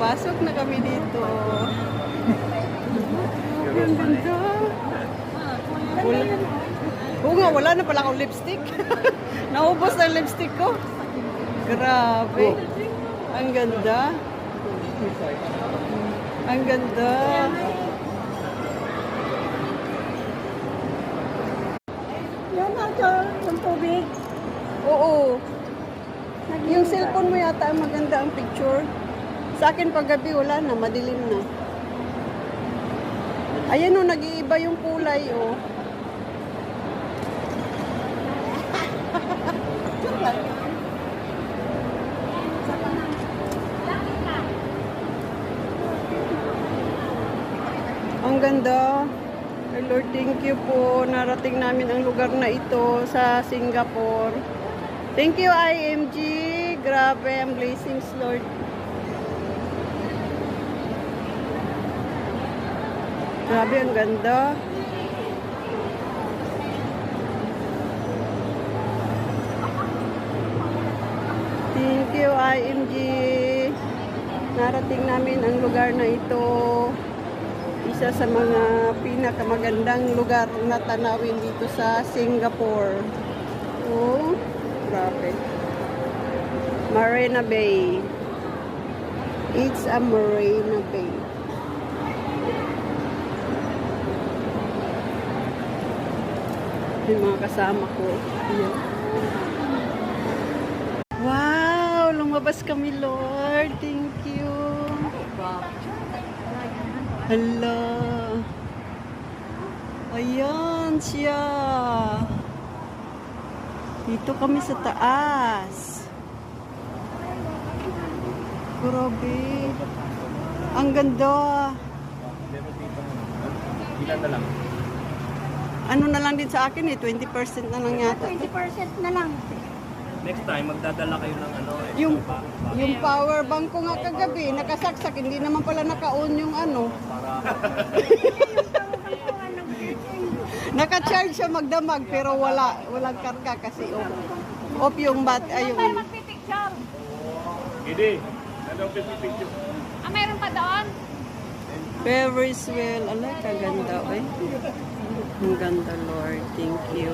Pasok na kami dito. Ang ganda. Oo nga, wala na pala akong lipstick. Naubos na yung lipstick ko. Grabe. Ang ganda. Ang ganda. Yan ito, yung tubig. Oo. Yung cellphone mo yata ang maganda ang picture. Sa akin paggabi wala na, madilim na. Ayan o, nag-iiba yung kulay o. Ang ganda. Ay Lord, thank you po. Narating namin ang lugar na ito sa Singapore. Thank you, IMG. Grabe ang blessings, Lord. Grabe, ang ganda. Thank you, IMG. Narating namin ang lugar na ito. Isa sa mga pinakamagandang lugar na tanawin dito sa Singapore. Oh, grabe. Marina Bay. It's a Marina Bay. Yung mga kasama ko. Ayan. Wow! Lumabas kami, Lord. Thank you. Hala. Ayan siya. Dito kami sa taas. Grabe. Ang ganda. Ilan na lang? Ano na lang din sa akin eh, 20% na lang yata. 20% na lang. Next time, magdadala kayo ng ano. Yung power bank ko nga kagabi, nakasaksak, hindi naman pala naka-on yung ano. Naka-charge siya magdamag, pero walang karga kasi off yung yung... Magpipicture. Hindi. Anong picture? Ah, mayroon pa doon? Ferris wheel. Alay, kaganda eh. Ang ganda, Lord. Thank you.